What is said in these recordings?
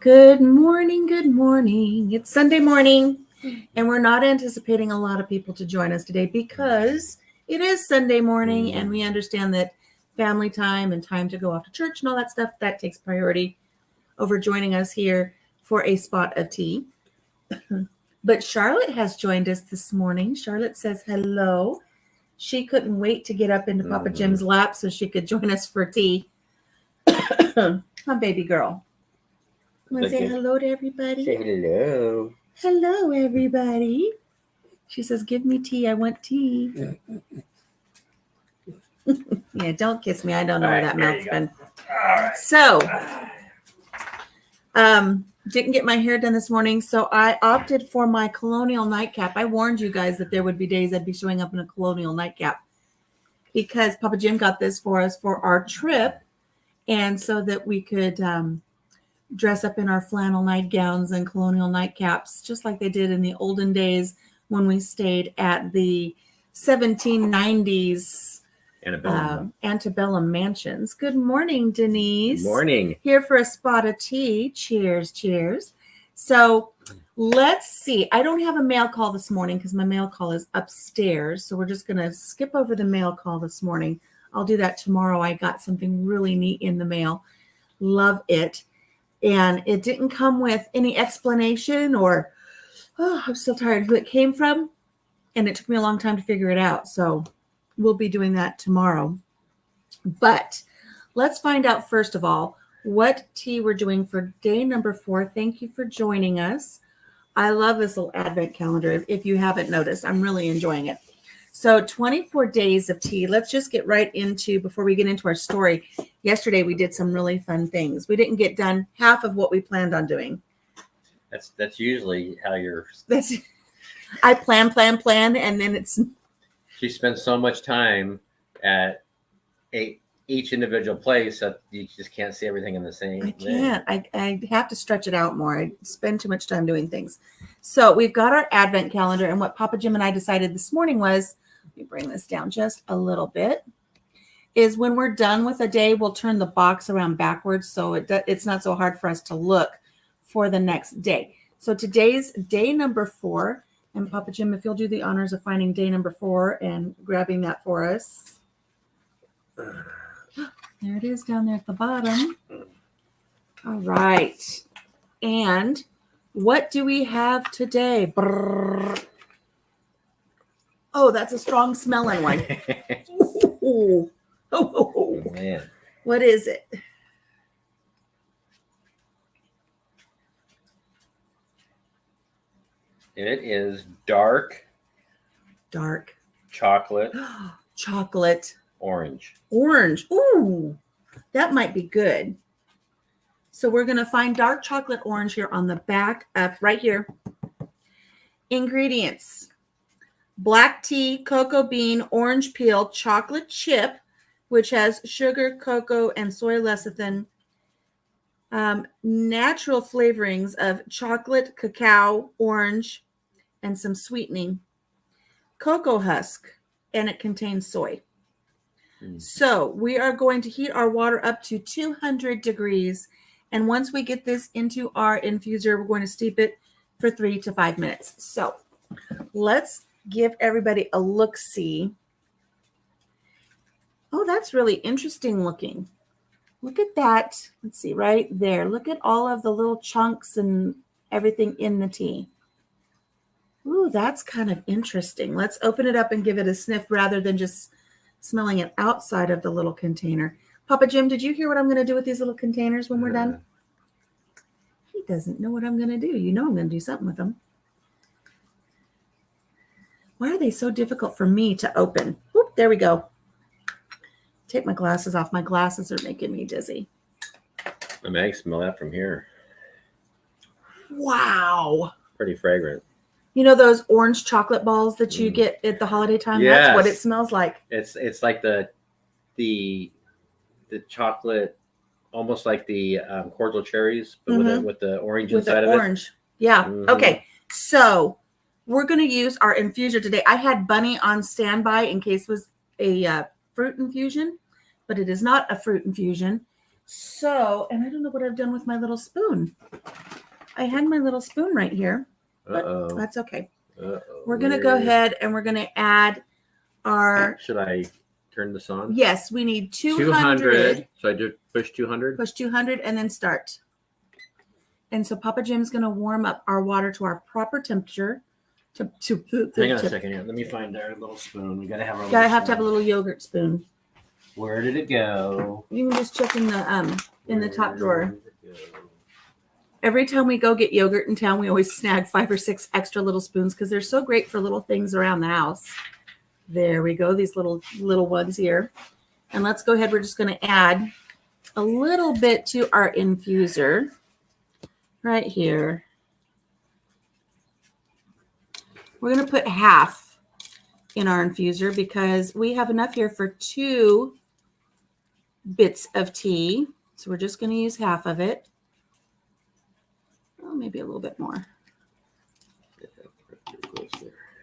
Good morning. Good morning. It's Sunday morning, and we're not anticipating a lot of people to join us today because it is Sunday morning, and we understand that family time and time to go off to church and all that stuff that takes priority over joining us here for a spot of tea. But Charlotte has joined us this morning. Charlotte says hello. She couldn't wait to get up into Papa Jim's lap so she could join us for tea. Huh, baby girl. Want to say hello to everybody? Say hello. Hello, everybody. She says, give me tea. I want tea. Yeah, don't kiss me. I don't know where that mouth's been. Right. So, didn't get my hair done this morning, so I opted for my colonial nightcap. I warned you guys that there would be days I'd be showing up in a colonial nightcap because Papa Jim got this for us for our trip, and so that we could dress up in our flannel nightgowns and colonial nightcaps, just like they did in the olden days when we stayed at the 1790s antebellum mansions. Good morning, Denise. Good morning. Here for a spot of tea. Cheers, cheers. So let's see. I don't have a mail call this morning because my mail call is upstairs. So we're just going to skip over the mail call this morning. I'll do that tomorrow. I got something really neat in the mail. Love it. And it didn't come with any explanation or, I'm so tired who it came from. And it took me a long time to figure it out. So we'll be doing that tomorrow. But let's find out, first of all, what tea we're doing for day number 4. Thank you for joining us. I love this little advent calendar. If you haven't noticed, I'm really enjoying it. So 24 days of tea. Let's just get right into, before we get into our story. Yesterday, we did some really fun things. We didn't get done half of what we planned on doing. That's usually how I plan, and then it's... She spends so much time at each individual place that you just can't see everything in the same. I can't. I have to stretch it out more. I spend too much time doing things. So we've got our advent calendar, and what Papa Jim and I decided this morning was, let me bring this down just a little bit, is when we're done with a day, we'll turn the box around backwards so it's not so hard for us to look for the next day. So today's day number 4, and Papa Jim, if you'll do the honors of finding day number 4 and grabbing that for us. There it is down there at the bottom. All right. And what do we have today? Brrr. Oh, that's a strong smelling one. Oh, man. What is it? It is dark chocolate orange. Ooh, that might be good. So we're going to find dark chocolate orange here on the back up right here. Ingredients: black tea, cocoa bean, orange peel, chocolate chip, which has sugar, cocoa, and soy lecithin. Natural flavorings of chocolate, cacao, orange, and some sweetening. Cocoa husk, and it contains soy. So we are going to heat our water up to 200 degrees. And once we get this into our infuser, we're going to steep it for 3 to 5 minutes. So let's give everybody a look-see. Oh, that's really interesting looking. Look at that. Let's see, right there. Look at all of the little chunks and everything in the tea. Ooh, that's kind of interesting. Let's open it up and give it a sniff rather than just smelling it outside of the little container. Papa Jim, did you hear what I'm going to do with these little containers when we're done? He doesn't know what I'm going to do. You know I'm going to do something with them. Why are they so difficult for me to open? Oop, there we go. Take my glasses off. My glasses are making me dizzy. I mean, I can smell that from here. Wow. Pretty fragrant. You know those orange chocolate balls that you get at the holiday time? Yes. That's what it smells like. It's like the chocolate, almost like the cordial cherries, but with the orange inside of it. Orange. Yeah. Mm-hmm. Okay. So we're going to use our infuser today. I had Bunny on standby in case it was a fruit infusion, but it is not a fruit infusion. So, and I don't know what I've done with my little spoon. I had my little spoon right here, but Uh-oh. that's okay. Uh-oh. We're going to go ahead and we're going to add our, Should I turn this on? yes, we need 200. So I just push 200? Push 200 and then start. And so Papa Jim's going to warm up our water to our proper temperature. Hang on a second here. Let me find our little spoon. We gotta have our. Gotta have a little yogurt spoon. Where did it go? You can just check in the top drawer. Every time we go get yogurt in town, we always snag 5 or 6 extra little spoons because they're so great for little things around the house. There we go. These little ones here. And let's go ahead. We're just going to add a little bit to our infuser right here. We're going to put half in our infuser because we have enough here for 2 bits of tea. So we're just going to use half of it. Oh, maybe a little bit more.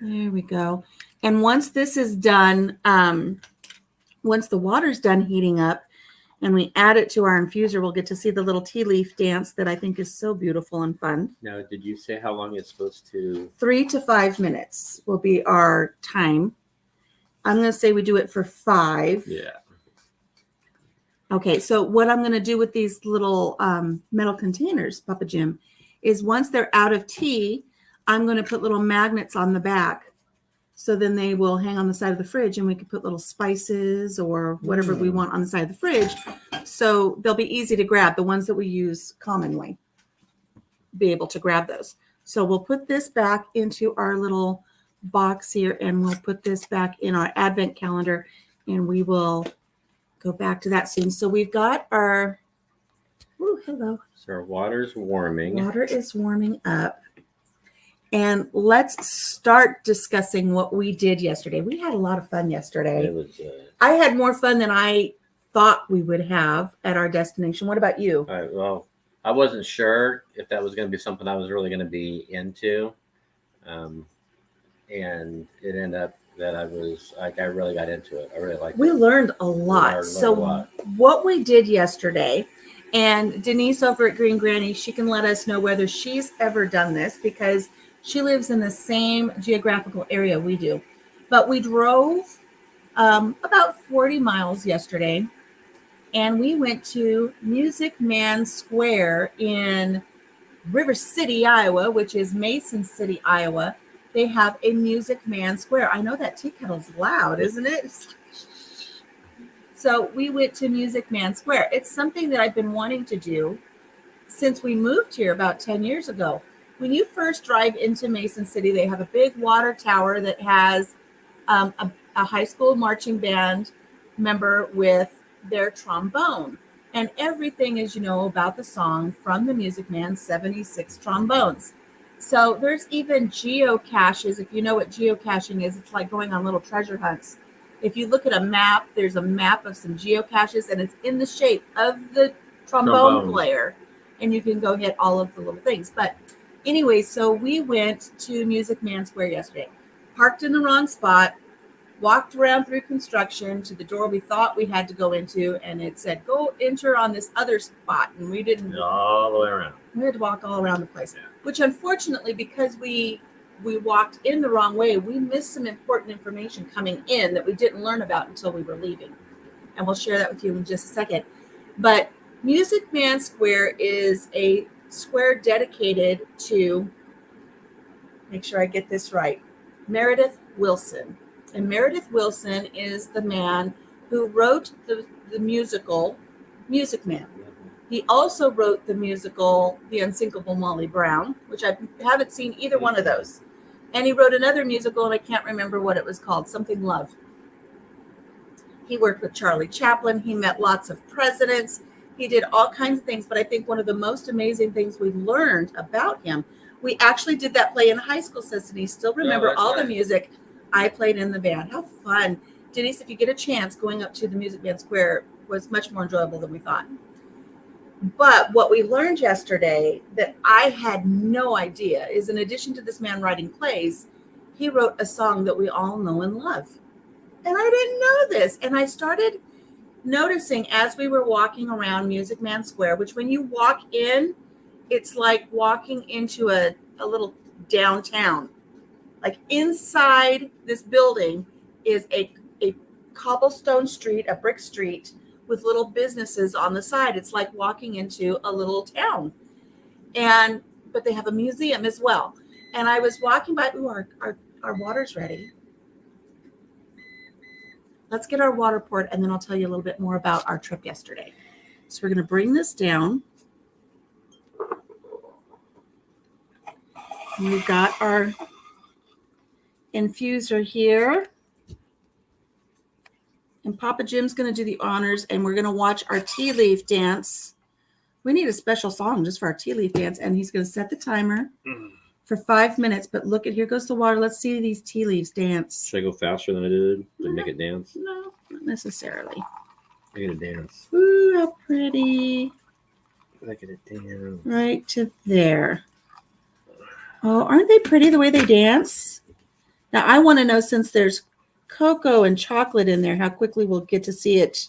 There we go. And once this is done, once the water's done heating up and we add it to our infuser, we'll get to see the little tea leaf dance that I think is so beautiful and fun. Now, did you say how long it's supposed to? 3 to 5 minutes will be our time. I'm going to say we do it for 5. Yeah. Okay, so what I'm going to do with these little metal containers, Papa Jim, is once they're out of tea, I'm going to put little magnets on the back. So then they will hang on the side of the fridge and we can put little spices or whatever we want on the side of the fridge. So they'll be easy to grab, the ones that we use commonly. Be able to grab those. So we'll put this back into our little box here and we'll put this back in our advent calendar and we will go back to that soon. So we've got our, oh, hello. So our water's warming. Water is warming up. And let's start discussing what we did yesterday. We had a lot of fun yesterday. It was. I had more fun than I thought we would have at our destination. What about you? All right, well, I wasn't sure if that was going to be something I was really going to be into. And it ended up that I really got into it. I really liked it. We learned a lot. What we did yesterday, and Denise over at Green Granny, she can let us know whether she's ever done this because she lives in the same geographical area we do. But we drove about 40 miles yesterday, and we went to Music Man Square in River City, Iowa, which is Mason City, Iowa. They have a Music Man Square. I know that tea kettle's loud, isn't it? So we went to Music Man Square. It's something that I've been wanting to do since we moved here about 10 years ago. When you first drive into Mason City, they have a big water tower that has a high school marching band member with their trombone. And everything is, about the song from the Music Man, 76 trombones. So there's even geocaches. If you know what geocaching is, it's like going on little treasure hunts. If you look at a map, there's a map of some geocaches, and it's in the shape of the trombone player. And you can go hit all of the little things. But anyway, so we went to Music Man Square yesterday, parked in the wrong spot, walked around through construction to the door we thought we had to go into, and it said, go enter on this other spot. And we didn't. All the way around. We had to walk all around the place, which unfortunately, because we walked in the wrong way, we missed some important information coming in that we didn't learn about until we were leaving. And we'll share that with you in just a second. But Music Man Square is a square dedicated to, make sure I get this right, Meredith Willson. And Meredith Willson is the man who wrote the musical Music Man. He also wrote the musical The Unsinkable Molly Brown, which I haven't seen either one of those. And he wrote another musical, and I can't remember what it was called, something Love. He worked with Charlie Chaplin. He met lots of presidents. He did all kinds of things. But I think one of the most amazing things we learned about him, we actually did that play in high school, says Denise. Still remember all the music. I played in the band. How fun. Denise, if you get a chance, going up to the Music Man Square was much more enjoyable than we thought. But what we learned yesterday that I had no idea is, in addition to this man writing plays, he wrote a song that we all know and love. And I didn't know this. And I started noticing as we were walking around Music Man Square, which when you walk in, it's like walking into a little downtown. Like inside this building is a cobblestone street, a brick street with little businesses on the side. It's like walking into a little town. But they have a museum as well. And I was walking by, ooh, our water's ready. Let's get our water poured, and then I'll tell you a little bit more about our trip yesterday. So we're going to bring this down. And we've got our infuser here. And Papa Jim's going to do the honors, and we're going to watch our tea leaf dance. We need a special song just for our tea leaf dance, and he's going to set the timer for 5 minutes. But look at, here goes the water. Let's see these tea leaves dance. Should I go faster than I did to make it dance? No, not necessarily. Make it dance. Ooh, how pretty. Look at it dance. Right to there. Oh, aren't they pretty the way they dance? Now, I want to know, since there's cocoa and chocolate in there, how quickly we'll get to see it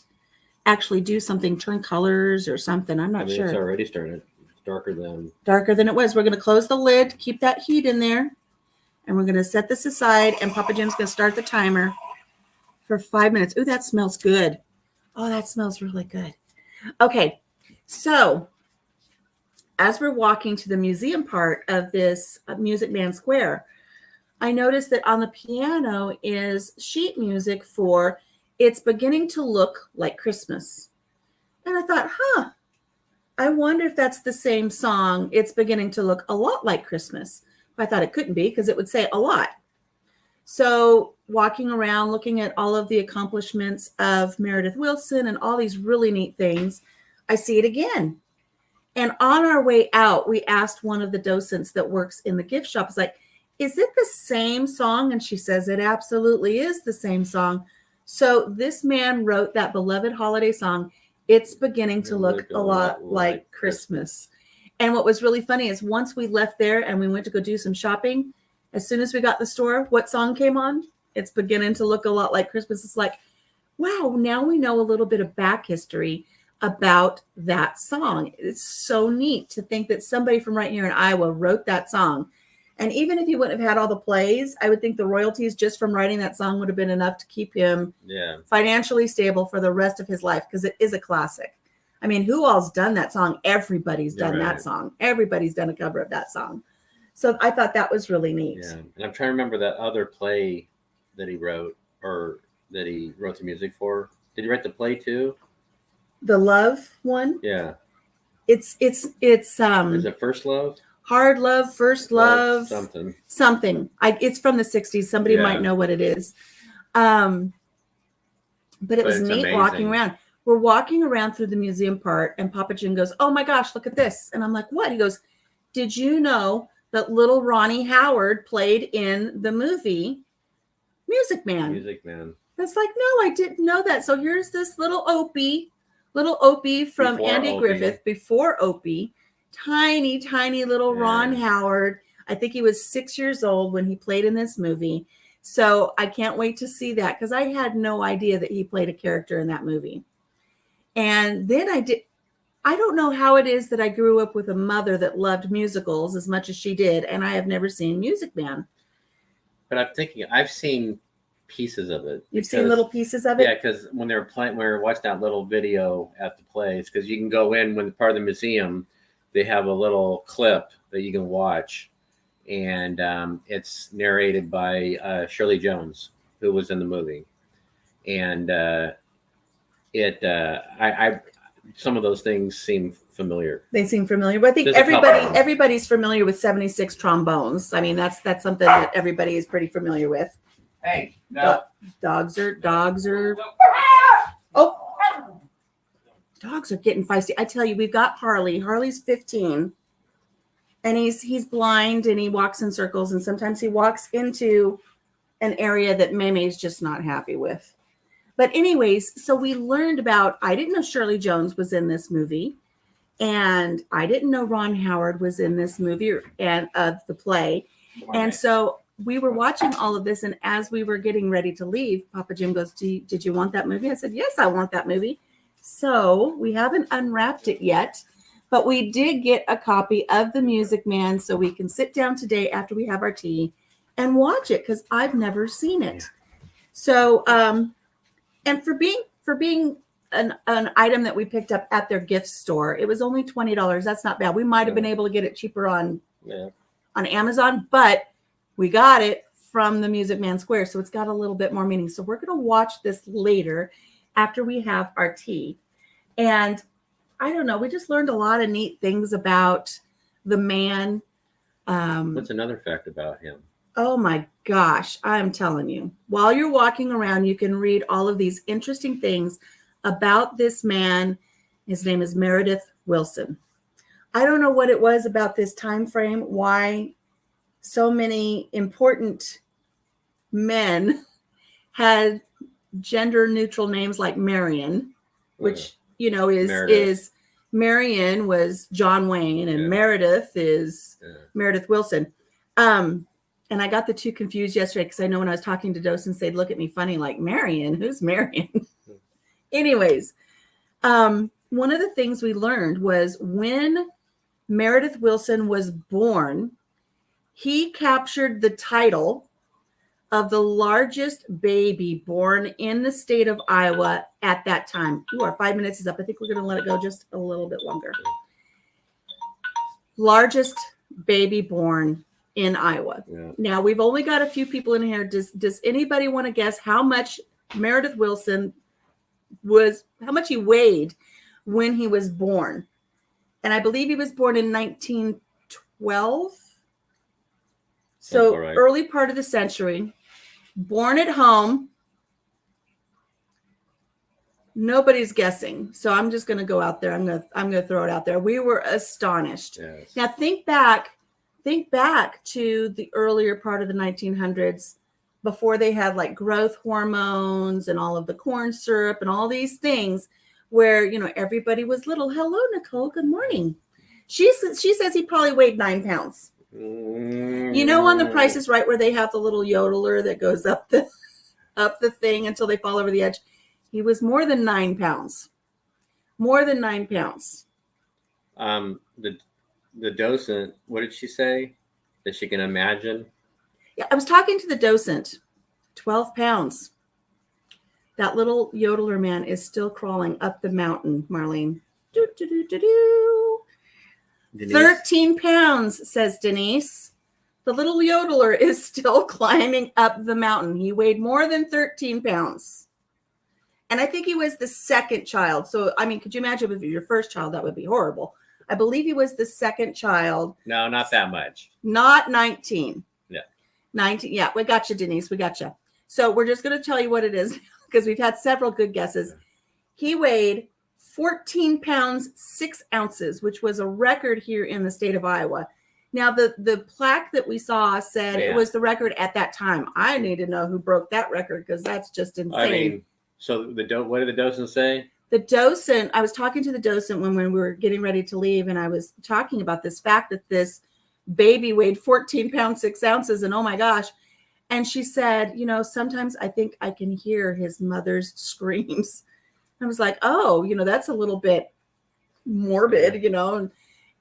actually do something, turn colors or something. I'm not sure. It's already started. It's darker than it was. We're going to close the lid, keep that heat in there, and we're going to set this aside, and Papa Jim's going to start the timer for 5 minutes. Ooh, that smells good. Oh, that smells really good. Okay, so as we're walking to the museum part of this Music Man Square, I noticed that on the piano is sheet music for It's Beginning to Look Like Christmas. And I thought, I wonder if that's the same song, It's Beginning to Look a Lot Like Christmas. But I thought it couldn't be, because it would say a lot. So walking around, looking at all of the accomplishments of Meredith Willson and all these really neat things, I see it again. And on our way out, we asked one of the docents that works in the gift shop, it's like, is it the same song? And she says it absolutely is the same song. So this man wrote that beloved holiday song, It's Beginning to Look a Lot Like Christmas. And what was really funny is once we left there and we went to go do some shopping, as soon as we got to the store, what song came on? It's Beginning to Look a Lot Like Christmas. It's like, wow, now we know a little bit of back history about that song. It's so neat to think that somebody from right here in Iowa wrote that song. And even if he wouldn't have had all the plays, I would think the royalties just from writing that song would have been enough to keep him financially stable for the rest of his life, because it is a classic. I mean, who all's done that song? Everybody's done that song. Everybody's done a cover of that song. So I thought that was really neat. Yeah, and I'm trying to remember that other play that he wrote, or that he wrote the music for. Did he write the play too? The Love one? Yeah. It's Is it First Love? Hard Love, First Love, something. It's from the 60s. Somebody might know what it is. But it was neat amazing. Walking around. We're walking around through the museum part, and Papa Jim goes, oh my gosh, look at this. And I'm like, what? He goes, did you know that little Ronnie Howard played in the movie Music Man? Music Man. That's like, no, I didn't know that. So here's this little Opie from before Andy Opie. Griffith, before Opie. Tiny little Ron Howard. I think he was 6 years old when he played in this movie. So I can't wait to see that, because I had no idea that he played a character in that movie. And then I don't know how it is that I grew up with a mother that loved musicals as much as she did, and I have never seen Music Man. But I'm thinking, I've seen pieces of it. You've seen little pieces of it? Yeah, because when they were playing, we were watching that little video at the place, because you can go in when part of the museum, they have a little clip that you can watch, and it's narrated by Shirley Jones, who was in the movie. And some of those things seem familiar. They seem familiar, but I think everybody's familiar with 76 trombones. I mean, that's something that everybody is pretty familiar with. Hey, no. Dogs are. Oh. Dogs are getting feisty. I tell you, we've got Harley. Harley's 15, and he's blind, and he walks in circles, and sometimes he walks into an area that Maymay's just not happy with. But anyways, so we learned about, I didn't know Shirley Jones was in this movie, and I didn't know Ron Howard was in this movie and of the play. And so we were watching all of this, and as we were getting ready to leave, Papa Jim goes, did you want that movie? I said, yes, I want that movie. So we haven't unwrapped it yet, but we did get a copy of The Music Man, so we can sit down today after we have our tea and watch it, because I've never seen it. So, and for being an item that we picked up at their gift store, it was only $20. That's not bad. We might have been able to get it cheaper on Amazon, but we got it from the Music Man Square, so it's got a little bit more meaning. So we're going to watch this later after we have our tea. And I don't know, we just learned a lot of neat things about the man. What's another fact about him? Oh my gosh, I'm telling you. While you're walking around, you can read all of these interesting things about this man. His name is Meredith Willson. I don't know what it was about this time frame, why so many important men had gender neutral names like Marion, which is Marion was John Wayne, and Meredith is Meredith Willson. And I got the two confused yesterday, because I know when I was talking to docents, they'd look at me funny, like, Marion, who's Marion? Anyways, one of the things we learned was when Meredith Willson was born, he captured the title of the largest baby born in the state of Iowa at that time. Ooh, our 5 minutes is up. I think we're going to let it go just a little bit longer. Largest baby born in Iowa. Yeah. Now, we've only got a few people in here. Does anybody want to guess how much Meredith Willson how much he weighed when he was born? And I believe he was born in 1912. So early part of the century. Born at home. Nobody's guessing. So I'm just going to go out there. I'm going to throw it out there. We were astonished. Yes. Now think back to the earlier part of the 1900s, before they had like growth hormones and all of the corn syrup and all these things, where, everybody was little. Hello, Nicole. Good morning. She says he probably weighed 9 pounds. On The Price is Right, where they have the little yodeler that goes up the thing until they fall over the edge. He was more than 9 pounds. More than 9 pounds. The docent, what did she say? That she can imagine? Yeah, I was talking to the docent. 12 pounds. That little yodeler man is still crawling up the mountain, Marlene. 13 pounds, says Denise. The little yodeler is still climbing up the mountain. He weighed more than 13 pounds. And I think he was the second child. So, could you imagine if your first child? That would be horrible. I believe he was the second child. No, not that much. Not 19. Yeah. 19. Yeah, we got you, Denise. We got you. So we're just going to tell you what it is, because we've had several good guesses. He weighed 14 pounds, 6 ounces, which was a record here in the state of Iowa. Now, the plaque that we saw said it was the record at that time. I need to know who broke that record, because that's just insane. So what did the docent say? The docent, I was talking to the docent when we were getting ready to leave, and I was talking about this fact that this baby weighed 14 pounds, 6 ounces, and oh my gosh. And she said, sometimes I think I can hear his mother's screams. I was like, oh, that's a little bit morbid, And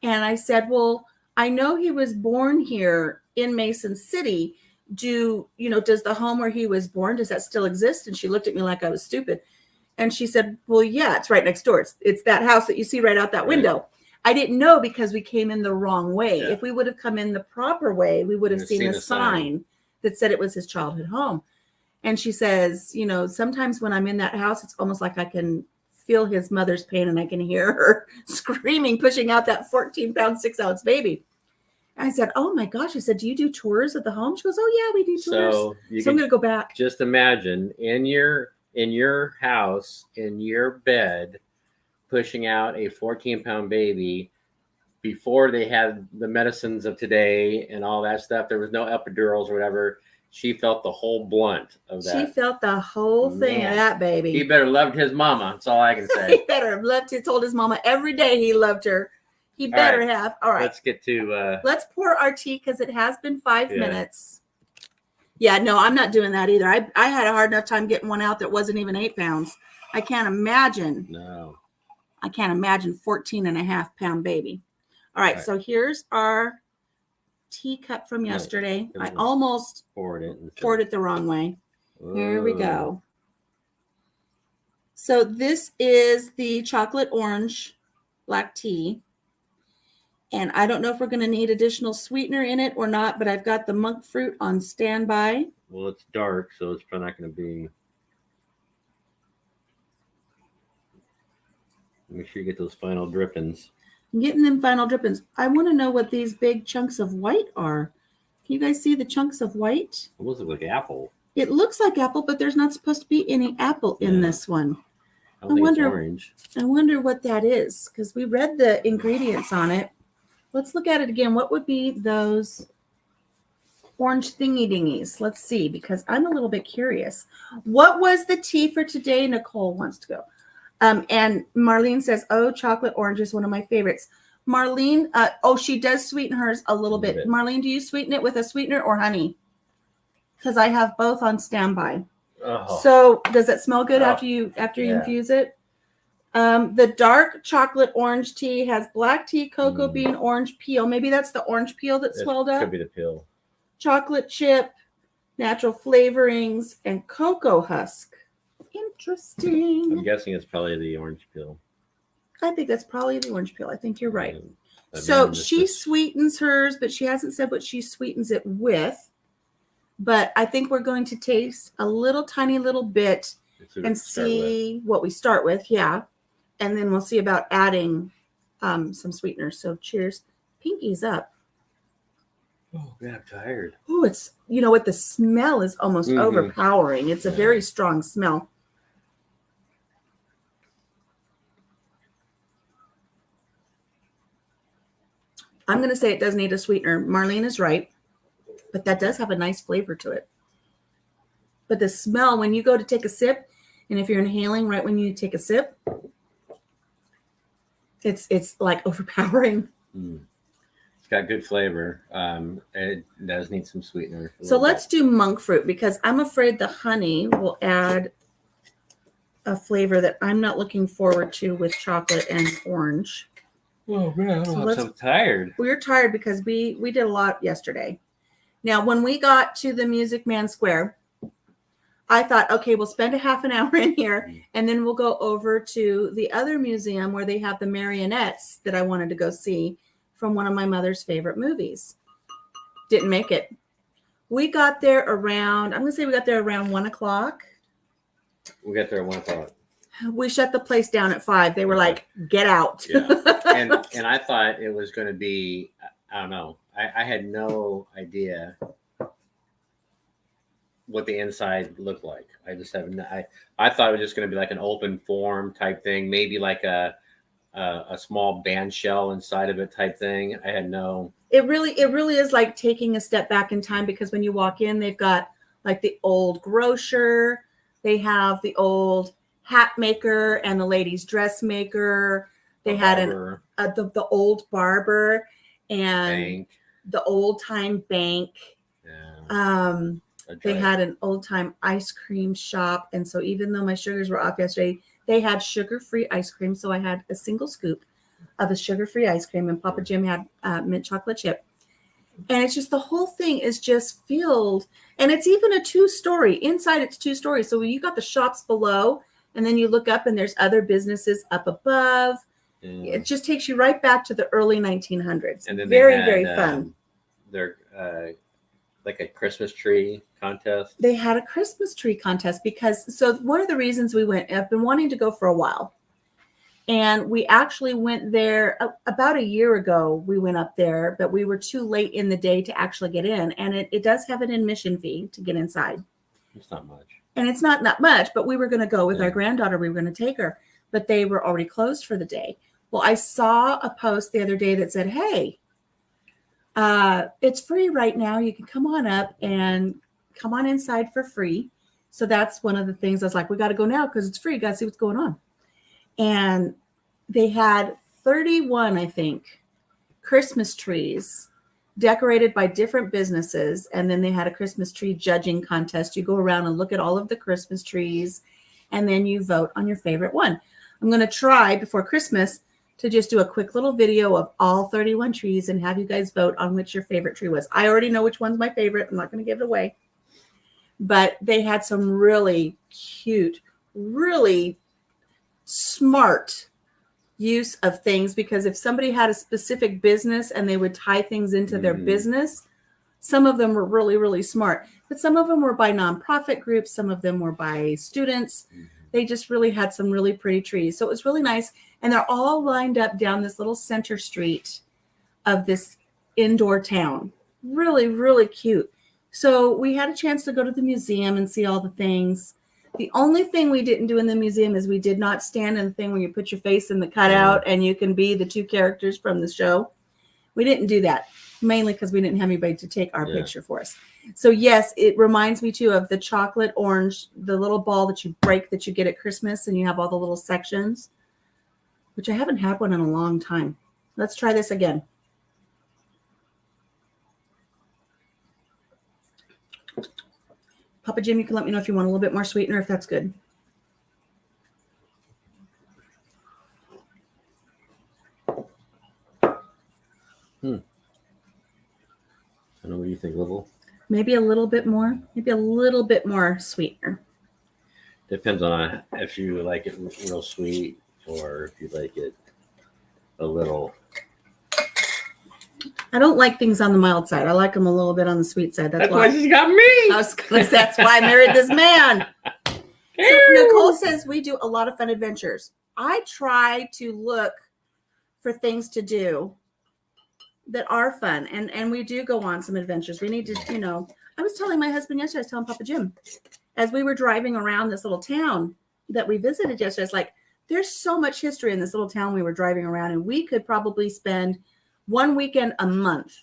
I said, well, I know he was born here in Mason City. Does the home where he was born, does that still exist? And she looked at me like I was stupid. And she said, well, yeah, it's right next door. It's that house that you see right out that window. I didn't know, because we came in the wrong way. Yeah. If we would have come in the proper way, we would have seen a sign that said it was his childhood home. And she says, sometimes when I'm in that house, it's almost like I can feel his mother's pain, and I can hear her screaming, pushing out that 14 pound, 6 ounce baby. I said, oh my gosh. I said, do you do tours of the home? She goes, oh yeah, we do tours. So I'm going to go back. Just imagine in your house, in your bed, pushing out a 14-pound baby. Before they had the medicines of today and all that stuff, there was no epidurals or whatever. She felt the whole blunt of that. She felt the whole thing of that baby. He better loved his mama. That's all I can say. He better have loved. He told his mama every day he loved her. He better have. All right. Let's get to. Let's pour our tea, because it has been 5 minutes. Yeah, no, I'm not doing that either. I had a hard enough time getting one out that wasn't even 8 pounds. I can't imagine. No. I can't imagine 14 and a half pound baby. All right, All right. so here's our teacup from yesterday. No, I almost poured it. And poured it the wrong way. Here we go. So this is the chocolate orange black tea. And I don't know if we're going to need additional sweetener in it or not, but I've got the monk fruit on standby. Well, it's dark, so it's probably not going to be. Make sure you get those final drippings. I'm getting them final drippings. I want to know what these big chunks of white are. Can you guys see the chunks of white? It looks like apple. It looks like apple, but there's not supposed to be any apple in this one. I think it's orange. I wonder what that is, because we read the ingredients on it. Let's look at it again. What would be those orange thingy dingies? Let's see, because I'm a little bit curious. What was the tea for today? Nicole wants to go. And Marlene says, oh, chocolate orange is one of my favorites. Marlene, she does sweeten hers a little bit. Marlene, do you sweeten it with a sweetener or honey? Because I have both on standby. Oh. So does it smell good after you infuse it? The dark chocolate orange tea has black tea, cocoa bean, orange peel. Maybe that's the orange peel that swelled up. Could be the peel. Chocolate chip, natural flavorings, and cocoa husk. Interesting. I'm guessing it's probably the orange peel. I think that's probably the orange peel. I think you're right. So she sweetens hers, but she hasn't said what she sweetens it with. But I think we're going to taste a little tiny little bit and see what we start with. Yeah. And then we'll see about adding some sweeteners. So cheers. Pinky's up. Oh, God, I'm tired. Oh, it's, you know what? The smell is almost overpowering. It's a very strong smell. I'm going to say it does need a sweetener. Marlene is right, but that does have a nice flavor to it. But the smell, when you go to take a sip, and if you're inhaling right when you take a sip, it's like overpowering. It's got good flavor. It does need some sweetener. So let's do monk fruit, because I'm afraid the honey will add a flavor that I'm not looking forward to with chocolate and orange. Oh man, I'm so tired. We're tired because we did a lot yesterday. Now, when we got to the Music Man Square, I thought, okay, we'll spend a half an hour in here, and then we'll go over to the other museum where they have the marionettes that I wanted to go see from one of my mother's favorite movies. Didn't make it. We got there around, I'm going to say we got there around 1 o'clock. We got there at 1 o'clock. We shut the place down at 5. They were like, get out. Yeah. And I thought it was going to be, I don't know. I had no idea what the inside looked like. I just have I thought it was just going to be like an open form type thing, maybe like a small band shell inside of it type thing. I had no. It really is like taking a step back in time, because when you walk in, they've got like the old grocer, they have the old hat maker and the ladies' dressmaker. They had the old barber and bank. The old time bank. Yeah. They had an old time ice cream shop. And so even though my sugars were off yesterday, they had sugar-free ice cream. So I had a single scoop of a sugar-free ice cream, and Papa Jim had mint chocolate chip. And it's just, the whole thing is just filled. And it's even a 2-story. Inside it's 2 stories. So when you got the shops below, and then you look up and there's other businesses up above. Yeah. It just takes you right back to the early 1900s. And then very fun. They're like a Christmas tree contest. They had a Christmas tree contest so one of the reasons we went, I've been wanting to go for a while. And we actually went there about a year ago. We went up there, but we were too late in the day to actually get in. And it does have an admission fee to get inside. It's not much. And it's not much, but we were going to go with our granddaughter. We were going to take her, but they were already closed for the day. Well, I saw a post the other day that said, hey, it's free right now. You can come on up and come on inside for free. So that's one of the things I was like, we got to go now because it's free. You got to see what's going on. And they had 31, I think, Christmas trees decorated by different businesses. And then they had a Christmas tree judging contest. You go around and look at all of the Christmas trees, and then you vote on your favorite one. I'm going to try before Christmas to just do a quick little video of all 31 trees and have you guys vote on which your favorite tree was. I already know which one's my favorite. I'm not going to give it away. But they had some really cute, really smart use of things, because if somebody had a specific business and they would tie things into their business, some of them were really, really smart. But some of them were by nonprofit groups. Some of them were by students. They just really had some really pretty trees. So it was really nice. And they're all lined up down this little center street of this indoor town. Really, really cute. So we had a chance to go to the museum and see all the things. The only thing we didn't do in the museum is we did not stand in the thing where you put your face in the cutout and you can be the two characters from the show. We didn't do that, mainly because we didn't have anybody to take our picture for us. So yes, it reminds me too of the chocolate orange, the little ball that you break that you get at Christmas, and you have all the little sections, which I haven't had one in a long time. Let's try this again. Papa Jim, you can let me know if you want a little bit more sweetener, if that's good. I don't know what you think, Little. Maybe a little bit more. Maybe a little bit more sweetener. Depends on if you like it real sweet or if you like it a little. I don't like things on the mild side. I like them a little bit on the sweet side. That's why she's got me. That's why I married this man. So Nicole says we do a lot of fun adventures. I try to look for things to do that are fun, and we do go on some adventures. We need to, I was telling my husband yesterday, I was telling Papa Jim, as we were driving around this little town that we visited yesterday, it's like, there's so much history in this little town we were driving around, and we could probably spend one weekend a month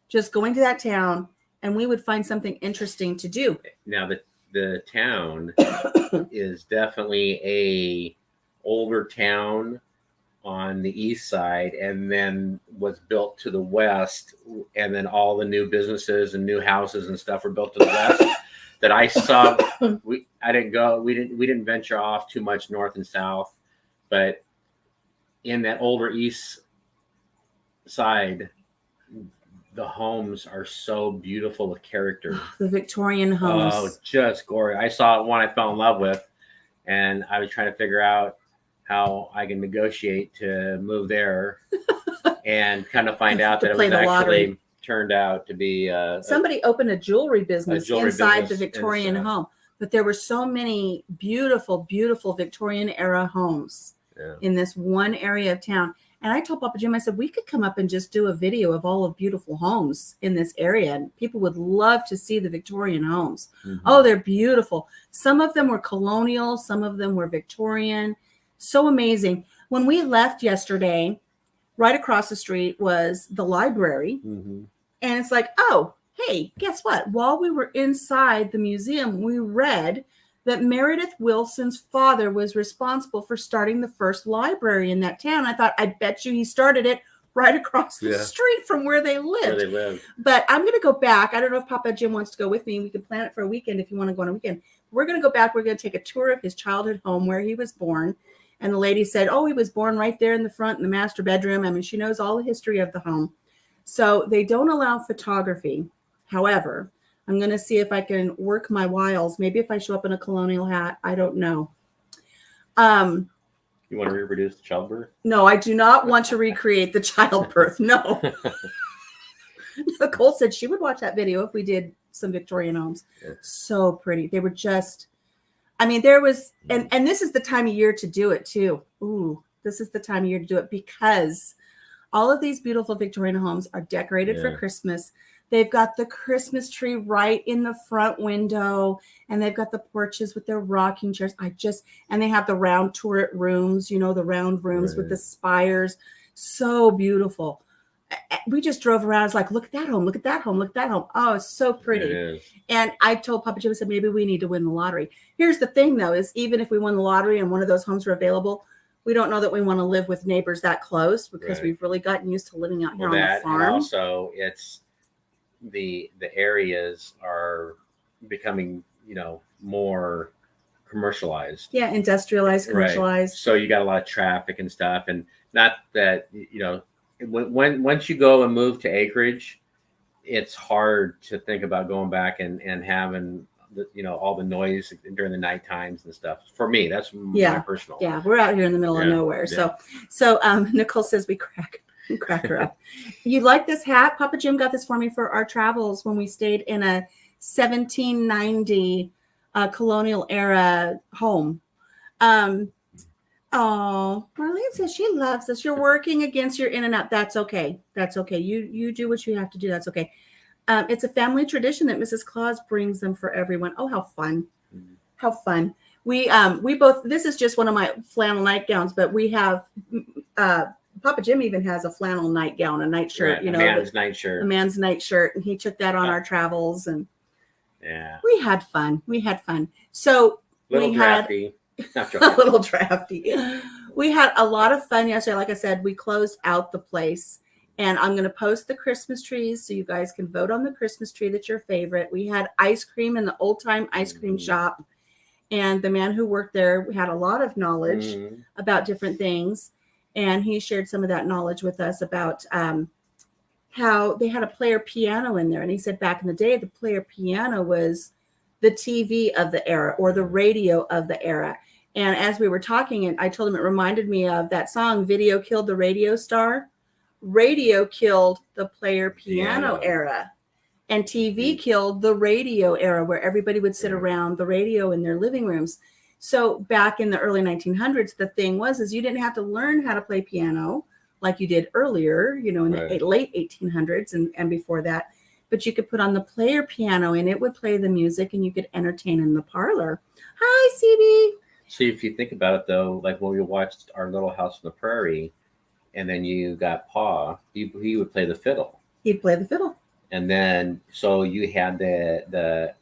just going to that town, and we would find something interesting to do. Now, the town is definitely a older town on the east side, and then was built to the west, and then all the new businesses and new houses and stuff were built to the west. That I saw, we didn't venture off too much north and south, but in that older east side, the homes are so beautiful with character. The Victorian homes. Oh, just gorgeous. I saw one I fell in love with, and I was trying to figure out how I can negotiate to move there, and kind of find out that it was actually turned out to be somebody opened a jewelry business inside the Victorian home. But there were so many beautiful, beautiful Victorian era homes in this one area of town. And I told Papa Jim, I said, we could come up and just do a video of all of beautiful homes in this area. And people would love to see the Victorian homes. Oh, they're beautiful. Some of them were colonial. Some of them were Victorian. So amazing. When we left yesterday, right across the street was the library. And it's like, oh, hey, guess what? While we were inside the museum, we read that Meredith Willson's father was responsible for starting the first library in that town. I thought, I bet you he started it right across the street from where they lived. But I'm going to go back. I don't know if Papa Jim wants to go with me. We can plan it for a weekend if you want to go on a weekend. We're going to go back. We're going to take a tour of his childhood home where he was born. And the lady said, oh, he was born right there in the front in the master bedroom. I mean, she knows all the history of the home. So they don't allow photography. However, I'm going to see if I can work my wiles. Maybe if I show up in a colonial hat, I don't know. You want to reproduce the childbirth? No, I do not want to recreate the childbirth. No. Nicole said she would watch that video if we did some Victorian homes. So pretty. They were just, I mean, there was, and this is the time of year to do it too. Ooh, this is the time of year to do it, because all of these beautiful Victorian homes are decorated for Christmas. They've got the Christmas tree right in the front window, and they've got the porches with their rocking chairs. And they have the round turret rooms, the round rooms with the spires. So beautiful. We just drove around. It's like, look at that home, look at that home, look at that home. Oh, it's so pretty. It is. And I told Papa Jim, I said, maybe we need to win the lottery. Here's the thing, though, is even if we won the lottery and one of those homes were available, we don't know that we want to live with neighbors that close, because we've really gotten used to living out here on the farm. And also, it's the areas are becoming, more commercialized. Yeah, industrialized, Right. commercialized. So you got a lot of traffic and stuff, and not that when once you go and move to acreage, it's hard to think about going back and having all the noise during the night times and stuff. For me, that's my personal. Yeah, we're out here in the middle of nowhere. Yeah. So Nicole says we crack her up. You like this hat? Papa Jim got this for me for our travels when we stayed in a 1790 colonial era home. Oh, Marlene says she loves us. You're working against your in and out. That's okay. That's okay. You do what you have to do. That's okay. It's a family tradition that Mrs. Claus brings them for everyone. Oh, how fun. How fun. We both, this is just one of my flannel nightgowns, but we have, Papa Jim even has a flannel nightgown, a nightshirt, right, a man's nightshirt. A man's nightshirt. And he took that on our travels, and we had fun. So little we drafty. had a little drafty. We had a lot of fun yesterday. Like I said, we closed out the place, and I'm going to post the Christmas trees so you guys can vote on the Christmas tree that's your favorite. We had ice cream in the old time ice cream shop, and the man who worked there had a lot of knowledge about different things. And he shared some of that knowledge with us about how they had a player piano in there. And he said back in the day, the player piano was the TV of the era or the radio of the era. And as we were talking, and I told him it reminded me of that song, Video Killed the Radio Star. Radio killed the player piano era. And TV killed the radio era, where everybody would sit around the radio in their living rooms. So back in the early 1900s, the thing is you didn't have to learn how to play piano like you did earlier, in the late 1800s and before that. But you could put on the player piano and it would play the music and you could entertain in the parlor. Hi, CB. See, if you think about it, though, like when we watched Our Little House on the Prairie, and then you got Pa, he would play the fiddle. He'd play the fiddle. And then, so you had the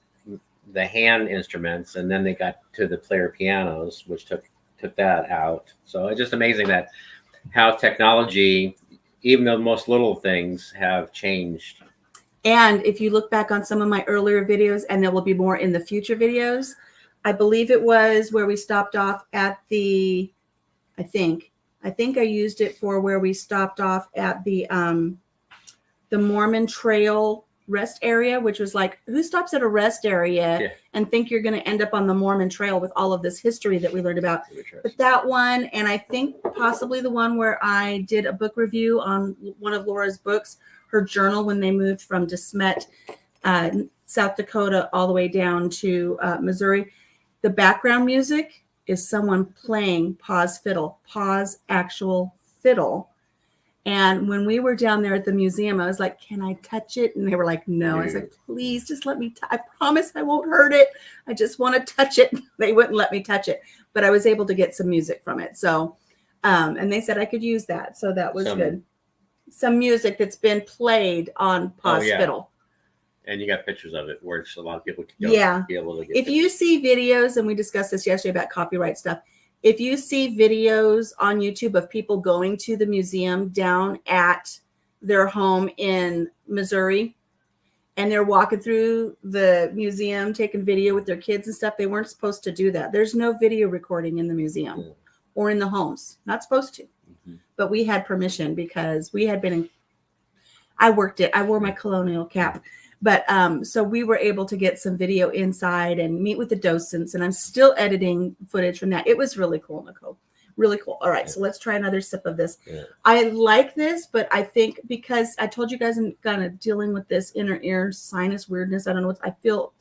hand instruments, and then they got to the player pianos, which took that out. So it's just amazing that how technology, even the most little things, have changed. And if you look back on some of my earlier videos, and there will be more in the future videos, I believe it was where we stopped off at the, I think I used it for where we stopped off at the Mormon Trail rest area, which was like, who stops at a rest area and think you're going to end up on the Mormon Trail with all of this history that we learned about? But that one, and I think possibly the one where I did a book review on one of Laura's books, her journal when they moved from De Smet, South Dakota, all the way down to Missouri. The background music is someone playing Pa's fiddle, Pa's actual fiddle. And when we were down there at the museum, I was like, can I touch it? And they were like, no. I was like, please just let me, I promise I won't hurt it. I just want to touch it. They wouldn't let me touch it, but I was able to get some music from it. So, and they said I could use that. So that was good. Some music that's been played on Pa's fiddle. And you got pictures of it, where a lot of people can be able to get if you see videos, and we discussed this yesterday about copyright stuff, if you see videos on YouTube of people going to the museum down at their home in Missouri, and they're walking through the museum, taking video with their kids and stuff, they weren't supposed to do that. There's no video recording in the museum or in the homes. Not supposed to. But we had permission because we had been in, I worked it. I wore my colonial cap. But so we were able to get some video inside and meet with the docents, and I'm still editing footage from that. It was really cool, Nicole. Really cool. All right, so let's try another sip of this. I like this, but I think because I told you guys I'm kind of dealing with this inner ear sinus weirdness. I don't know what I feel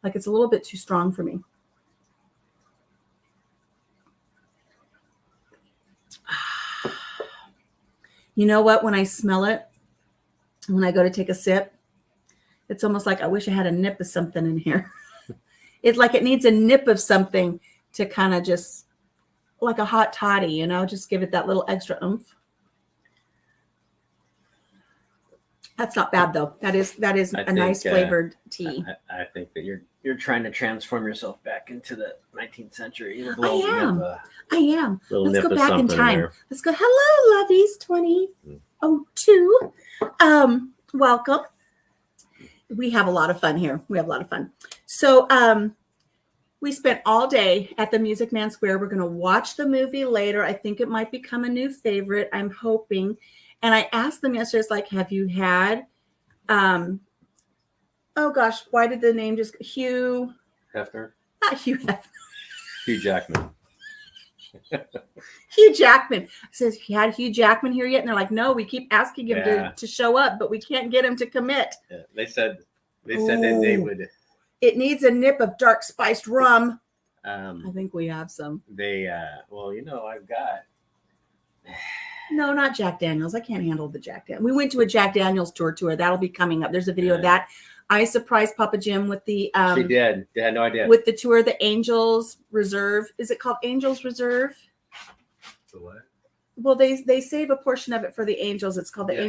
like it's a little bit too strong for me. You know what? When I smell it, when I go to take a sip, it's almost like I wish I had a nip of something in here. It's like it needs a nip of something to kind of just, like a hot toddy, just give it that little extra oomph. That's not bad though. That is a nice flavored tea. I think that you're trying to transform yourself back into the 19th century. I am. Let's go back in time. Let's go. Hello, lovies 2002. Welcome. we have a lot of fun here. We have a lot of fun. So we spent all day at the Music Man Square. We're going to watch the movie later. I think it might become a new favorite. I'm hoping. And I asked them yesterday, it's like, have you had, oh gosh, why did the name just, Hugh? Hefner? Not Hugh Hefner. Hugh Jackman. Hugh Jackman. I says, have you had Hugh Jackman here yet? And they're like, no, we keep asking him Yeah. to show up, but we can't get him to commit. Yeah, they said that they would. It needs a nip of dark spiced rum. I Um, think we have some. they well, I've got. No, not Jack Daniels. I can't handle the Jack Daniels. We went to a Jack Daniels tour. That'll be coming up. There's a video of that. I surprised Papa Jim with the She did. They had no idea. with the tour, the Angels Reserve. Is it called Angels Reserve? The what? Well, they save a portion of it for the Angels. It's called the Yeah.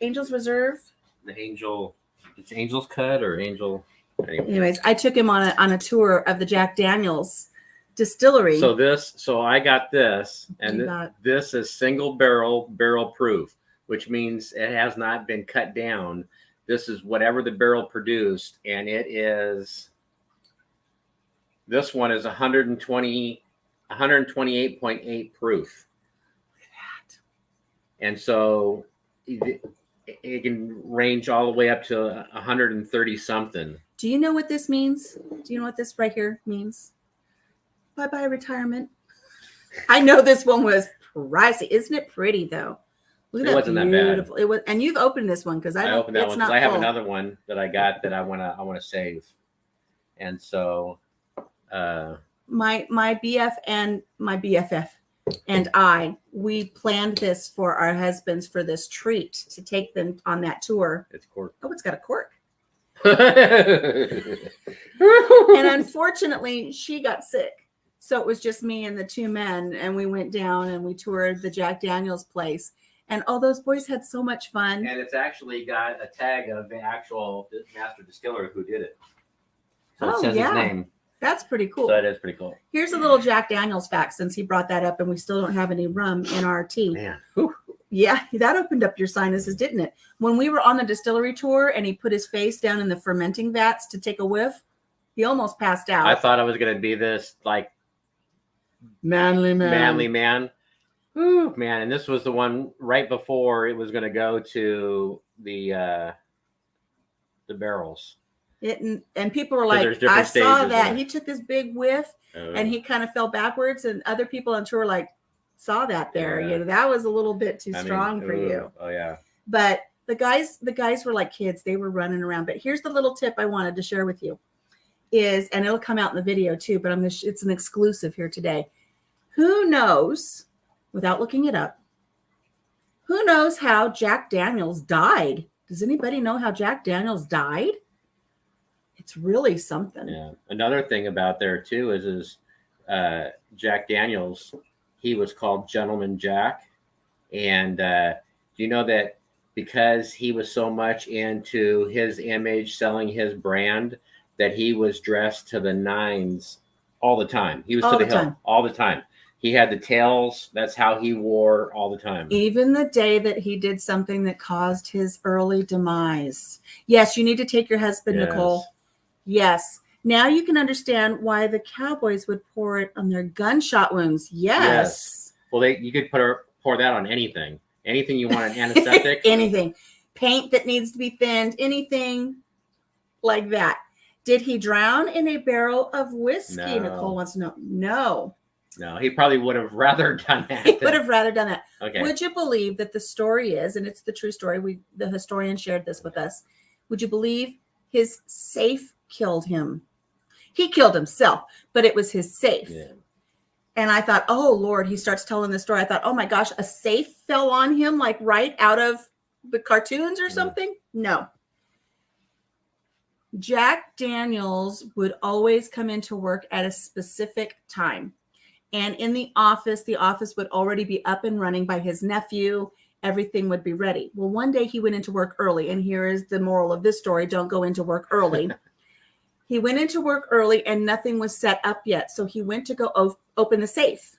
Angels Reserve. The Angel. It's Angel's Cut or Angel. Anyway. Anyways, I took him on a tour of the Jack Daniels distillery. So I got this, and You got- this is single barrel proof, which means it has not been cut down. This is whatever the barrel produced, and it is. This one is 128.8 proof. And so it can range all the way up to 130 something. Do you know what this means? Do you know what this right here means? Bye-bye retirement. I know this one was pricey. Isn't it pretty though? Look at It wasn't that bad. beautiful. It was, and you've opened this one because I opened that it's one not because I have full. another one that I got that I wanna save. And so My BF and my BFF and we planned this for our husbands for this treat to take them on that tour. it's cork. Oh, it's got a cork. And And unfortunately, she got sick. So it was just me and the two men, and we went down and we toured the Jack Daniels place. And all those boys had so much fun. it's actually got a tag of the actual master distiller who did it. So it Oh, says yeah. his name. That's pretty cool. So that is pretty cool. Here's a little Jack Daniels fact since he brought that up, and we still don't have any rum in our tea. Man. Whew. Yeah, that opened up your sinuses, didn't it? When we were on the distillery tour and he put his face down in the fermenting vats to take a whiff, he almost passed out. I thought I was gonna be this like manly man. Whew, man. And this was the one right before it was gonna go to the barrels. And people were So like, there's different I saw stages that. there. He took this big whiff and he kind of fell backwards, and other people I'm sure like saw that there. Yeah. You know, that was a little bit too I mean, strong for ooh, you. Oh yeah. But the guys were like kids. They were running around. But here's the little tip I wanted to share with you is, and it'll come out in the video too, but it's an exclusive here today. Who knows, without looking it up, who knows how Jack Daniels died? Does anybody know how Jack Daniels died? It's really something. Yeah. Another thing about there too is Jack Daniels. He was called Gentleman Jack, and do you know that because he was so much into his image, selling his brand, that he was dressed to the nines all the time. He was All to the the hill time. all the time. He had the tails. That's how he wore all the time. Even the day that he did something that caused his early demise. Yes, you need to take your husband, Yes. Nicole. Yes. Now you can understand why the cowboys would pour it on their gunshot wounds. Yes. Well, you could pour that on anything. Anything you want an anesthetic. Anything. Paint that needs to be thinned. Anything like that. Did he drown in a barrel of whiskey? No. Nicole wants to know. No. No, he probably would have rather done that. He would have rather done that. Okay. Would you believe that the story is, and it's the true story, the historian shared this with us. Would you believe his safe killed him? He killed himself, but it was his safe. Yeah. And I thought, oh Lord, he starts telling the story. I thought, oh my gosh, a safe fell on him like right out of the cartoons or something? No. Jack Daniels would always come into work at a specific time. And in the office would already be up and running by his nephew. Everything would be ready. Well, one day he went into work early. And here is the moral of this story. Don't go into work early. He went into work early and nothing was set up yet. So he went to go open the safe.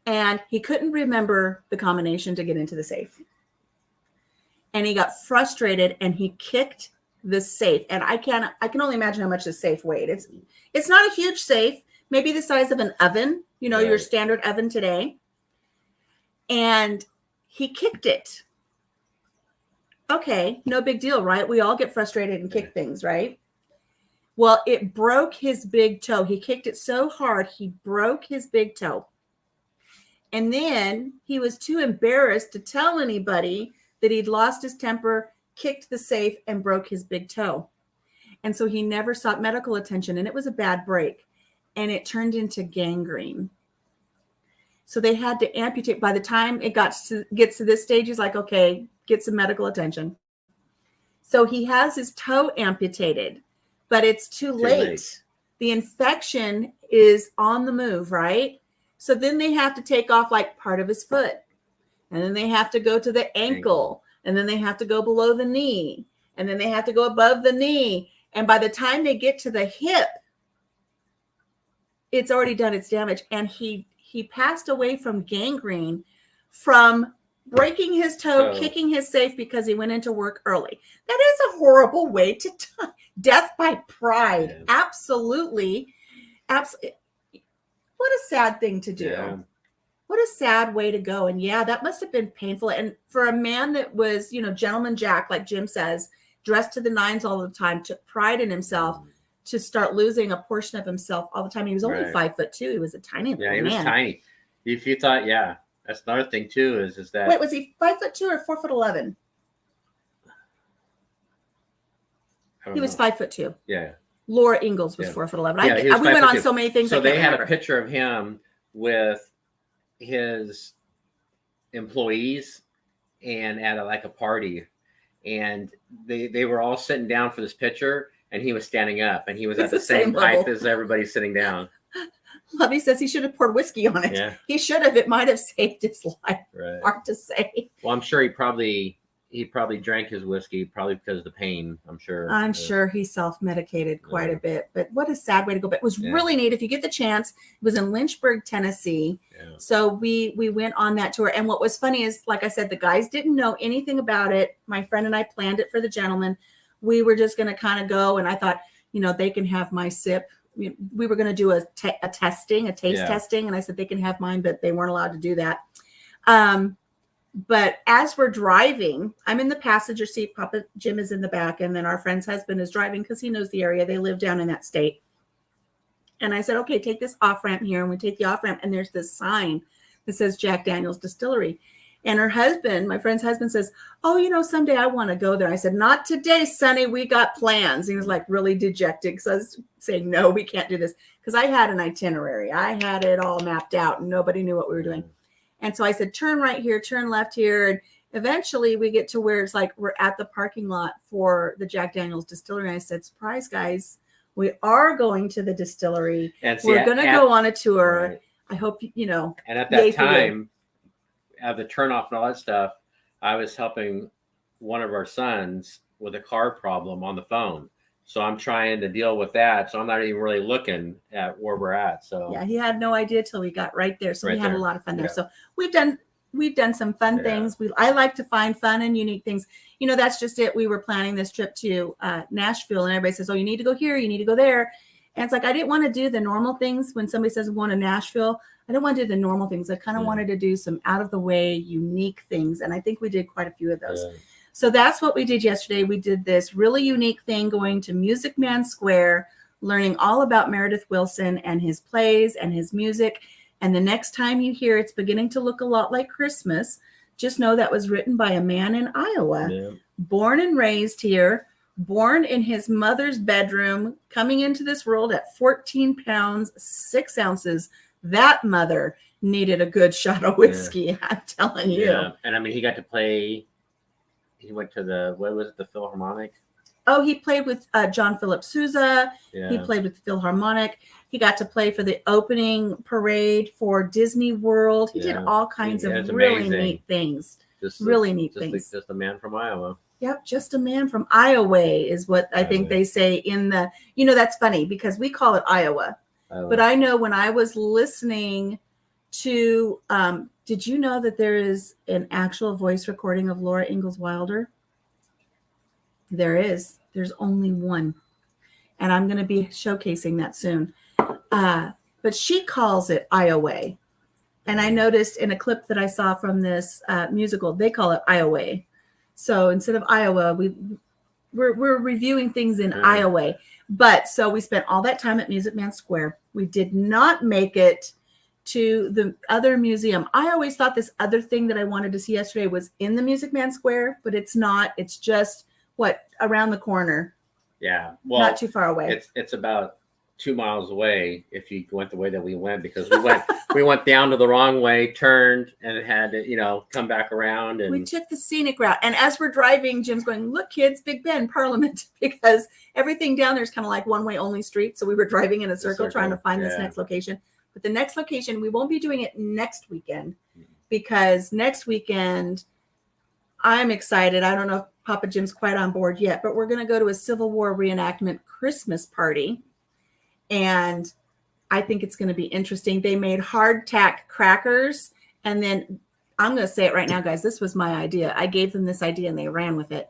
And he couldn't remember the combination to get into the safe. And he got frustrated and he kicked the safe. And I can only imagine how much the safe weighed. It's not a huge safe, maybe the size of an oven, you know, your Right. standard oven today. And he kicked it. Okay, no big deal, right? We all get frustrated and kick things, right? Well, it broke his big toe. He kicked it so hard, he broke his big toe. And then he was too embarrassed to tell anybody that he'd lost his temper, kicked the safe, and broke his big toe. And so he never sought medical attention, and it was a bad break. And it turned into gangrene. So they had to amputate. By the time it gets to this stage, he's like, okay, get some medical attention. So he has his toe amputated, but it's too late. The infection is on the move, right? So then they have to take off like part of his foot, and then they have to go to the ankle, and then they have to go below the knee, and then they have to go above the knee. And by the time they get to the hip, it's already done its damage. And he passed away from gangrene from breaking his toe, kicking his safe because he went into work early. That is a horrible way to die. Death by pride. Yeah. Absolutely. Absolutely. What a sad thing to do. Yeah. What a sad way to go. And yeah, that must have been painful. And for a man that was, you know, gentleman Jack, like Jim says, dressed to the nines all the time, took pride in himself, to start losing a portion of himself all the time. He was only 5'2". He was a tiny little man. Yeah, he was tiny. If you thought, yeah, that's another thing too, is that. Wait, was he 5'2" or 4'11"? He was 5'2". Yeah. Laura Ingalls was 4'11". Yeah, we went on so many things. So they had a picture of him with his employees and at a party, and they were all sitting down for this picture, and he was standing up, and he was at the same height as everybody sitting down. Lovey says he should have poured whiskey on it. Yeah. He should have. It might have saved his life. Right. Hard to say. Well, I'm sure he probably drank his whiskey probably because of the pain. I'm sure he self-medicated quite a bit. But what a sad way to go. But it was really neat. If you get the chance, it was in Lynchburg, Tennessee. Yeah. So we went on that tour. And what was funny is, like I said, the guys didn't know anything about it. My friend and I planned it for the gentleman. We were just going to kind of go. And I thought, you know, they can have my sip. We were going to do a taste testing. And I said, they can have mine, but they weren't allowed to do that. But as we're driving, I'm in the passenger seat. Papa Jim is in the back. And then our friend's husband is driving because he knows the area. They live down in that state. And I said, okay, take this off ramp here. And we take the off ramp. And there's this sign that says Jack Daniel's Distillery. And her husband, my friend's husband, says, oh, you know, someday I want to go there. I said, not today, Sonny. We got plans. He was like really dejected because I was saying, no, we can't do this. Because I had an itinerary. I had it all mapped out and nobody knew what we were doing. And so I said, turn right here, turn left here. And eventually we get to where it's like we're at the parking lot for the Jack Daniel's Distillery. And I said, surprise, guys, we are going to the distillery. And we're going to go on a tour. Right. I hope, you know. And at that time, at the turnoff and all that stuff, I was helping one of our sons with a car problem on the phone. So I'm trying to deal with that. So I'm not even really looking at where we're at. So yeah, he had no idea till we got right there. So we had a lot of fun there. So we've done some fun things. I like to find fun and unique things. You know, that's just it. We were planning this trip to Nashville, and everybody says, oh, you need to go here, you need to go there. And it's like, I didn't want to do the normal things. When somebody says, I'm going to Nashville, I didn't want to do the normal things. I kind of wanted to do some out of the way, unique things. And I think we did quite a few of those. Yeah. So that's what we did yesterday. We did this really unique thing, going to Music Man Square, learning all about Meredith Willson and his plays and his music. And the next time you hear it's beginning to look a lot like Christmas, just know that was written by a man in Iowa, born and raised here, born in his mother's bedroom, coming into this world at 14 pounds, 6 ounces. That mother needed a good shot of whiskey, I'm telling you. Yeah. And I mean, he got to play. He went to the Philharmonic? Oh, he played with John Philip Sousa. Yeah. He played with the Philharmonic. He got to play for the opening parade for Disney World. He did all kinds of really neat things. Just a man from Iowa. Yep, just a man from Iowa is what I think they say in the, you know, that's funny because we call it Iowa. But I know when I was listening to, did you know that there is an actual voice recording of Laura Ingalls Wilder? There is. There's only one. And I'm going to be showcasing that soon. But she calls it Iowa. And I noticed in a clip that I saw from this musical, they call it Iowa. So instead of Iowa, we're reviewing things in Iowa. But so we spent all that time at Music Man Square. We did not make it to the other museum. I always thought this other thing that I wanted to see yesterday was in the Music Man Square, but it's not. It's just around the corner. Yeah, well, not too far away. It's about 2 miles away if you went the way that we went, because we went down to the wrong way, turned, and had to come back around. And we took the scenic route. And as we're driving, Jim's going, "Look, kids, Big Ben, Parliament," because everything down there is kind of like one way only street. So we were driving in a circle trying to find this next location. But the next location, we won't be doing it next weekend, because next weekend I'm excited. I don't know if Papa Jim's quite on board yet, but we're going to go to a Civil War reenactment Christmas party. And I think it's going to be interesting. They made hardtack crackers. And then I'm going to say it right now, guys. This was my idea. I gave them this idea and they ran with it.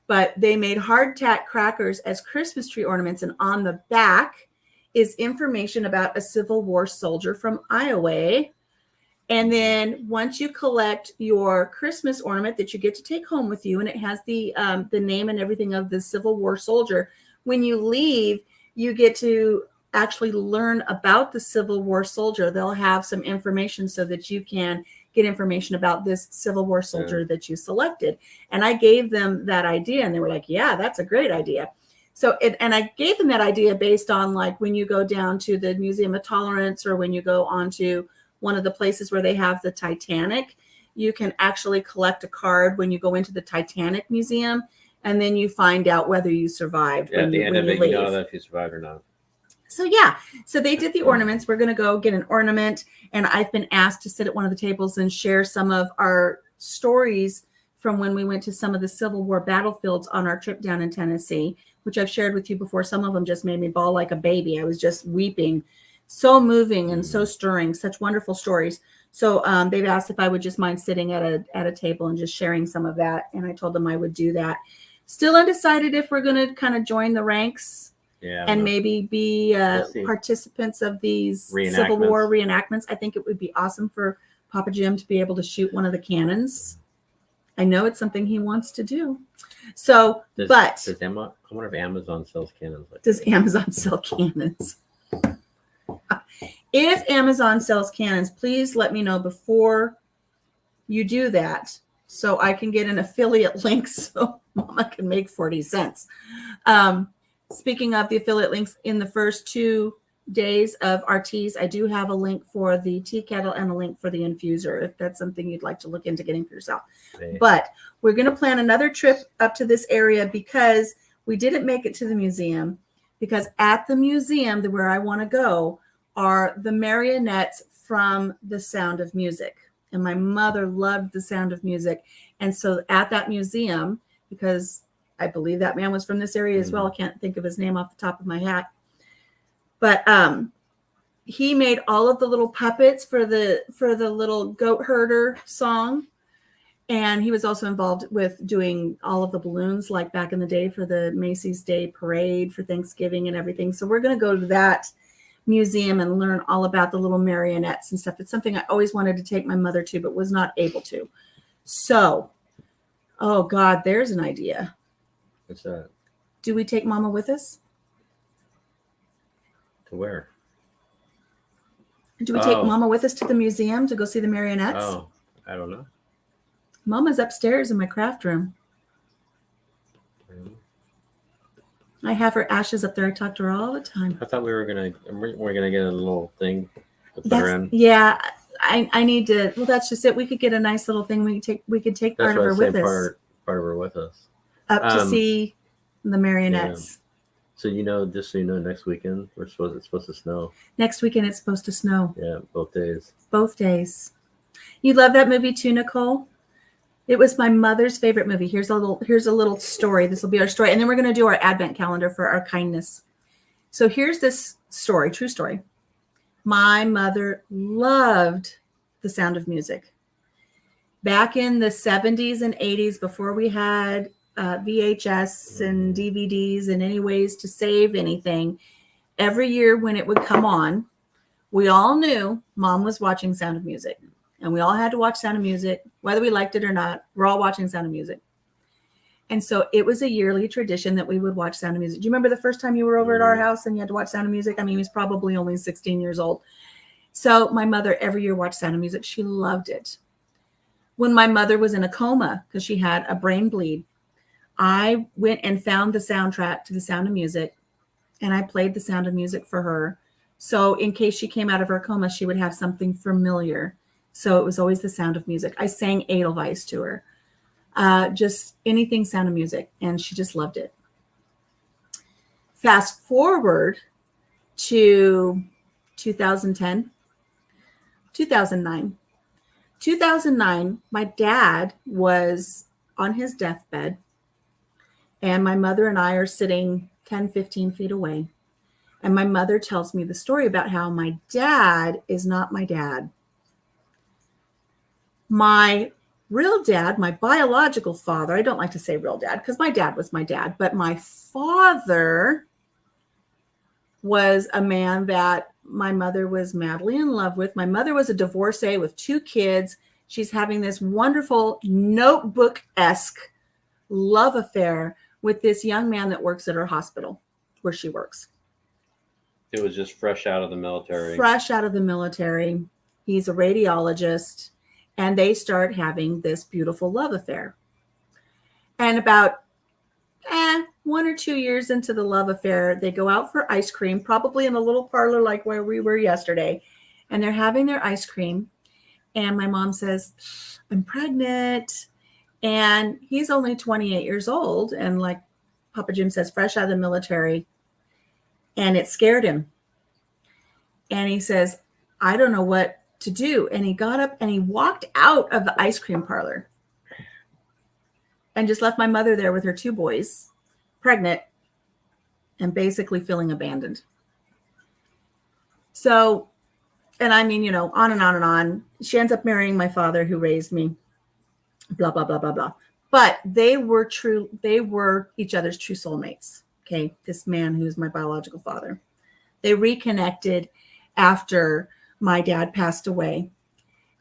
But they made hardtack crackers as Christmas tree ornaments. And on the back is information about a Civil War soldier from Iowa. And then once you collect your Christmas ornament that you get to take home with you, and it has the name and everything of the Civil War soldier, when you leave, you get to actually learn about the Civil War soldier. They'll have some information so that you can get information about this Civil War soldier that you selected. And I gave them that idea, and they were like, "Yeah, that's a great idea." So, and I gave them that idea based on like when you go down to the Museum of Tolerance, or when you go onto one of the places where they have the Titanic, you can actually collect a card when you go into the Titanic Museum, and then you find out whether you survived. At the end of it, you know that if you survived or not. So yeah, so they did the ornaments. We're going to go get an ornament, and I've been asked to sit at one of the tables and share some of our stories from when we went to some of the Civil War battlefields on our trip down in Tennessee, which I've shared with you before. Some of them just made me bawl like a baby. I was just weeping. So moving and so stirring, such wonderful stories. So they've asked if I would just mind sitting at a table and just sharing some of that. And I told them I would do that. Still undecided if we're going to kind of join the ranks and maybe be participants of these Civil War reenactments. I think it would be awesome for Papa Jim to be able to shoot one of the cannons. I know it's something he wants to do. So, I wonder if Amazon sells cannons. Does Amazon sell cannons? If Amazon sells cannons, please let me know before you do that so I can get an affiliate link so Mama can make 40 cents. Speaking of the affiliate links, in the first 2 days of our teas, I do have a link for the tea kettle and a link for the infuser, if that's something you'd like to look into getting for yourself. Okay. But we're going to plan another trip up to this area because we didn't make it to the museum, because at the museum where I want to go are the marionettes from The Sound of Music. And my mother loved The Sound of Music. And so at that museum, because I believe that man was from this area as well. I can't think of his name off the top of my hat. But he made all of the little puppets for the little goat herder song. And he was also involved with doing all of the balloons, like back in the day for the Macy's Day Parade for Thanksgiving and everything. So we're going to go to that museum and learn all about the little marionettes and stuff. It's something I always wanted to take my mother to, but was not able to. So, oh God, there's an idea. What's that? Do we take Mama with us? To where? Do we take Mama with us to the museum to go see the marionettes? Oh, I don't know. Mama's upstairs in my craft room. I have her ashes up there. I talk to her all the time. I thought we're gonna get a little thing to put her in. Yeah, I need to. Well, that's just it. We could get a nice little thing. We could take part of her with us. Part of her with us. Up to see the marionettes. Yeah. So just so you know, next weekend it's supposed to snow. Next weekend it's supposed to snow. Yeah, both days. Both days. You love that movie too, Nicole? It was my mother's favorite movie. Here's a little story. This will be our story. And then we're going to do our Advent calendar for our kindness. So here's this story, true story. My mother loved The Sound of Music. Back in the 70s and 80s, before we had VHS and DVDs and any ways to save anything, every year when it would come on, we all knew Mom was watching Sound of Music. And we all had to watch Sound of Music, whether we liked it or not. We're all watching Sound of Music. And so it was a yearly tradition that we would watch Sound of Music. Do you remember the first time you were over at our house and you had to watch Sound of Music? I mean, he was probably only 16 years old. So my mother every year watched Sound of Music. She loved it. When my mother was in a coma because she had a brain bleed, I went and found the soundtrack to the Sound of Music, and I played the Sound of Music for her. So in case she came out of her coma, she would have something familiar. So it was always the Sound of Music. I sang Edelweiss to her, just anything Sound of Music, and she just loved it. Fast forward to 2010, 2009. 2009, my dad was on his deathbed, and my mother and I are sitting 10, 15 feet away. And my mother tells me the story about how my dad is not my dad. My real dad, my biological father, I don't like to say real dad because my dad was my dad, but my father was a man that my mother was madly in love with. My mother was a divorcee with 2 kids. She's having this wonderful Notebook-esque love affair with this young man that works at her hospital where she works. It was just fresh out of the military. Fresh out of the military. He's a radiologist, and they start having this beautiful love affair. And about 1 or 2 years into the love affair, they go out for ice cream, probably in a little parlor like where we were yesterday. And they're having their ice cream. And my mom says, I'm pregnant. And he's only 28 years old. And like Papa Jim says, fresh out of the military. And it scared him. And he says, I don't know what to do. And he got up and he walked out of the ice cream parlor and just left my mother there with her 2 boys, pregnant, and basically feeling abandoned. So, and I mean, on and on and on. She ends up marrying my father who raised me, blah, blah, blah, blah, blah. But they were each other's true soulmates. Okay. This man who's my biological father. They reconnected after my dad passed away.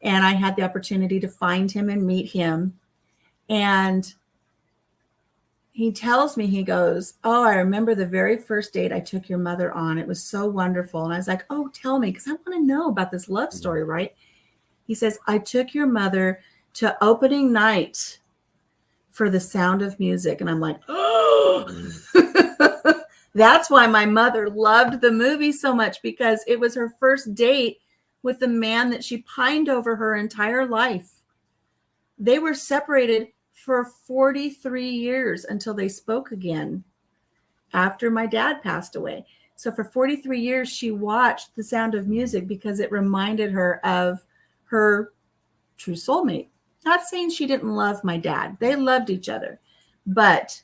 And I had the opportunity to find him and meet him. And he tells me, he goes, oh, I remember the very first date I took your mother on. It was so wonderful. And I was like, oh, tell me, because I want to know about this love story, right? He says, I took your mother to opening night for The Sound of Music. And I'm like, oh, that's why my mother loved the movie so much, because it was her first date with the man that she pined over her entire life. They were separated for 43 years until they spoke again after my dad passed away. So for 43 years, she watched The Sound of Music because it reminded her of her true soulmate. Not saying she didn't love my dad. They loved each other. But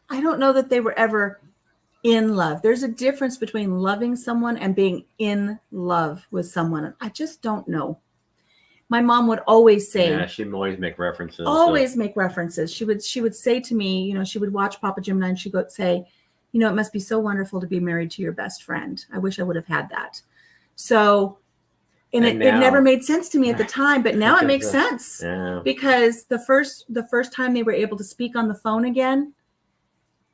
I don't know that they were ever in love. There's a difference between loving someone and being in love with someone. I just don't know. My mom would always say, yeah, she'd always make references. Make references. She would say to me, she would watch Papa Jim and I, and she'd say, it must be so wonderful to be married to your best friend. I wish I would have had that. So, and it never made sense to me at the time, but now it makes sense. Yeah. Because the first time they were able to speak on the phone again,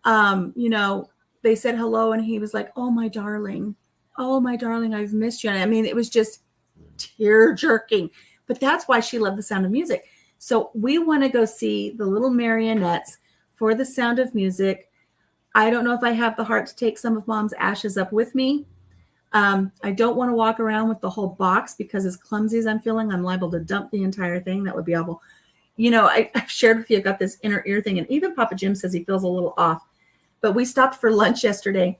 they said hello, and he was like, oh, my darling, I've missed you. And I mean, it was just tear jerking. But that's why she loved The Sound of Music. So we want to go see the Little Marionettes for The Sound of Music. I don't know if I have the heart to take some of Mom's ashes up with me. I don't want to walk around with the whole box because as clumsy as I'm feeling, I'm liable to dump the entire thing. That would be awful. I've shared with you, I've got this inner ear thing, and even Papa Jim says he feels a little off. But we stopped for lunch yesterday.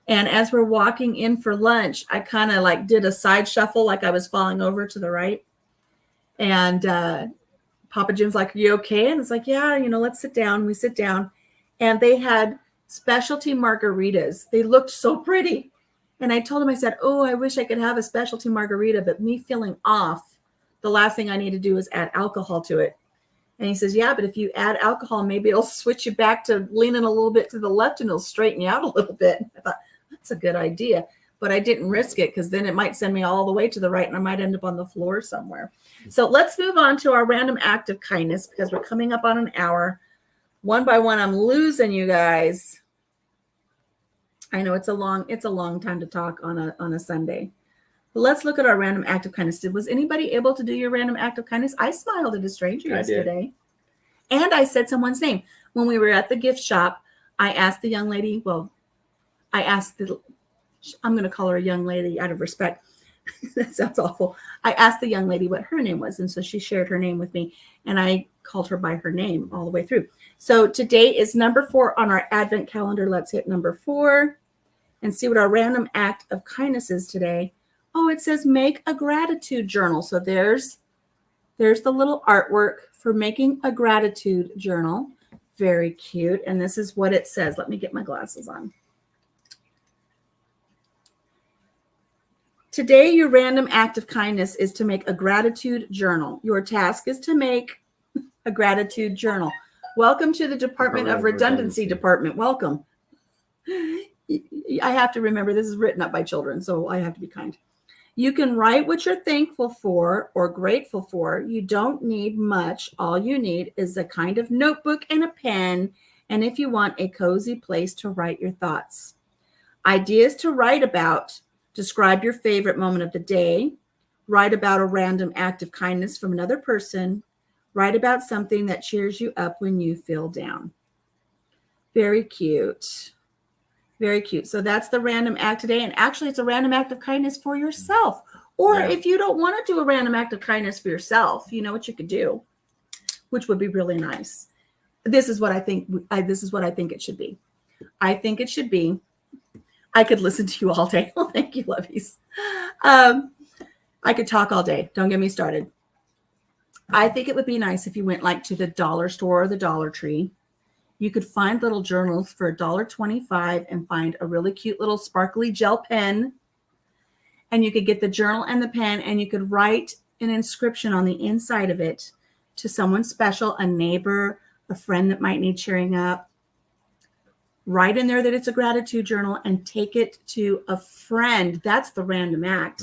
And as we're walking in for lunch, I kind of did a side shuffle, like I was falling over to the right. And Papa Jim's like, are you okay? And it's like, yeah, let's sit down. We sit down. And they had specialty margaritas. They looked so pretty. And I told him, I said, oh, I wish I could have a specialty margarita, but me feeling off, the last thing I need to do is add alcohol to it. And he says, yeah, but if you add alcohol, maybe it'll switch you back to leaning a little bit to the left and it'll straighten you out a little bit. I thought, that's a good idea. But I didn't risk it because then it might send me all the way to the right and I might end up on the floor somewhere. So let's move on to our random act of kindness because we're coming up on an hour. One by one, I'm losing you guys. I know it's a long time to talk on a Sunday. But let's look at our random act of kindness. Was anybody able to do your random act of kindness? I smiled at a stranger yesterday. And I said someone's name. When we were at the gift shop, I asked the young lady, I'm going to call her a young lady out of respect. That sounds awful. I asked the young lady what her name was. And so she shared her name with me. And I called her by her name all the way through. So today is number 4 on our Advent calendar. Let's hit number 4 and see what our random act of kindness is today. Oh, it says make a gratitude journal. So there's the little artwork for making a gratitude journal. Very cute. And this is what it says. Let me get my glasses on. Today, your random act of kindness is to make a gratitude journal. Your task is to make a gratitude journal. Welcome to the Department of Redundancy Department. Welcome. I have to remember this is written up by children, so I have to be kind. You can write what you're thankful for or grateful for. You don't need much. All you need is a kind of notebook and a pen, and if you want, a cozy place to write your thoughts. Ideas to write about: describe your favorite moment of the day, write about a random act of kindness from another person, write about something that cheers you up when you feel down. Very cute. Very cute. So that's the random act today. And actually, it's a random act of kindness for yourself. Or if you don't want to do a random act of kindness for yourself, you know what you could do, which would be really nice. This is what I think. This is what I think it should be. I think it should be. I could listen to you all day. Well, thank you, lovies. I could talk all day. Don't get me started. I think it would be nice if you went like to the dollar store or the Dollar Tree. You could find little journals for $1.25 and find a really cute little sparkly gel pen. And you could get the journal and the pen and you could write an inscription on the inside of it to someone special, a neighbor, a friend that might need cheering up. Write in there that it's a gratitude journal and take it to a friend. That's the random act.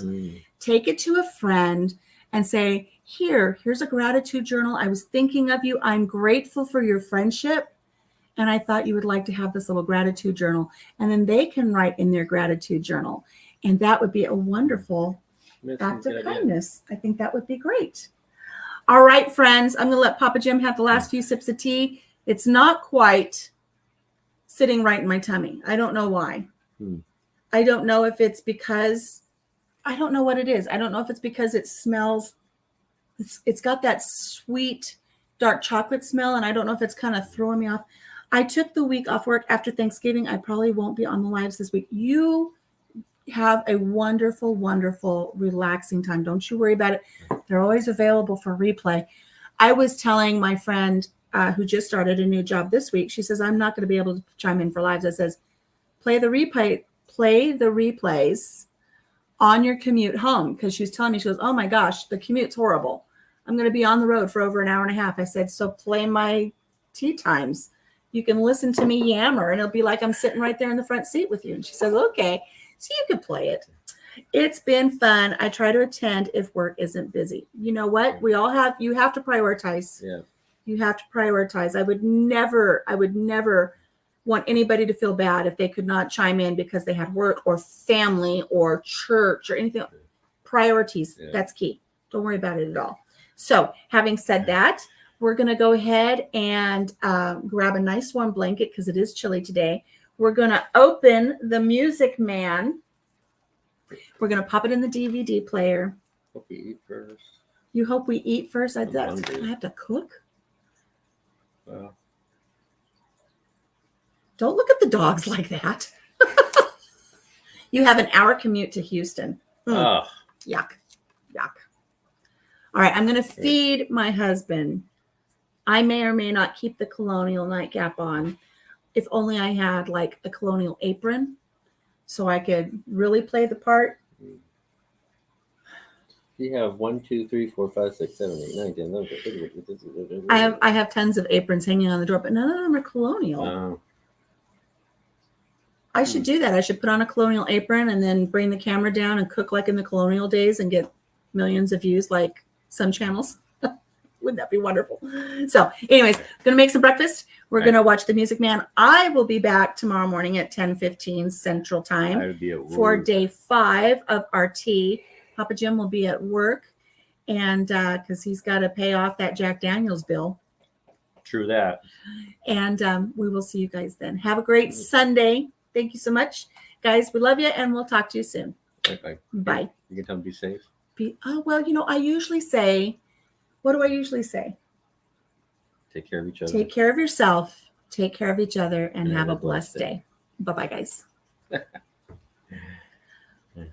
Take it to a friend and say, here's a gratitude journal. I was thinking of you. I'm grateful for your friendship. And I thought you would like to have this little gratitude journal. And then they can write in their gratitude journal. And that would be a wonderful act of kindness. I think that would be great. All right, friends, I'm going to let Papa Jim have the last few sips of tea. It's not quite sitting right in my tummy. I don't know why. I don't know if it's because, I don't know what it is. I don't know if it's because it smells, it's got that sweet dark chocolate smell. And I don't know if it's kind of throwing me off. I took the week off work after Thanksgiving. I probably won't be on the lives this week. You have a wonderful, wonderful, relaxing time. Don't you worry about it. They're always available for replay. I was telling my friend who just started a new job this week, she says, I'm not going to be able to chime in for lives. I says, play the replays on your commute home. Because she was telling me, she goes, oh my gosh, the commute's horrible. I'm going to be on the road for over an hour and a half. I said, so play my tea times. You can listen to me yammer and it'll be like I'm sitting right there in the front seat with you. And she says, okay, so you can play it. It's been fun. I try to attend if work isn't busy. You know what? You have to prioritize. Yeah. You have to prioritize. I would never want anybody to feel bad if they could not chime in because they had work or family or church or anything. Priorities. Yeah. That's key. Don't worry about it at all. So having said that, we're going to go ahead and grab a nice warm blanket because it is chilly today. We're going to open the Music Man. We're going to pop it in the DVD player. Hope we eat first. You hope we eat first? I have to cook? Well. Don't look at the dogs like that. You have an hour commute to Houston. Oh. Yuck. All right, I'm going to feed my husband. I may or may not keep the Colonial nightcap on. If only I had like a Colonial apron so I could really play the part. You have 1, 2, 3, 4, 5, 6, 7, 8, 9, 10, 11. I have tons of aprons hanging on the door, but none of them are colonial. I should do that. I should put on a colonial apron and then bring the camera down and cook like in the colonial days and get millions of views like some channels. Wouldn't that be wonderful? So anyways, gonna make some breakfast. We're gonna watch The Music Man. I will be back tomorrow morning at 10:15 Central Time I would be at for work. day 5 of RT. Papa Jim will be at work, and because he's got to pay off that Jack Daniels bill. True that. And we will see you guys then. Have a great Sunday. Thank you so much, guys. We love you, and we'll talk to you soon. Bye. Bye. You can tell them be safe. Well, I usually say, what do I usually say? Take care of each other. Take care of yourself. Take care of each other, and have a blessed day. Bye-bye, guys.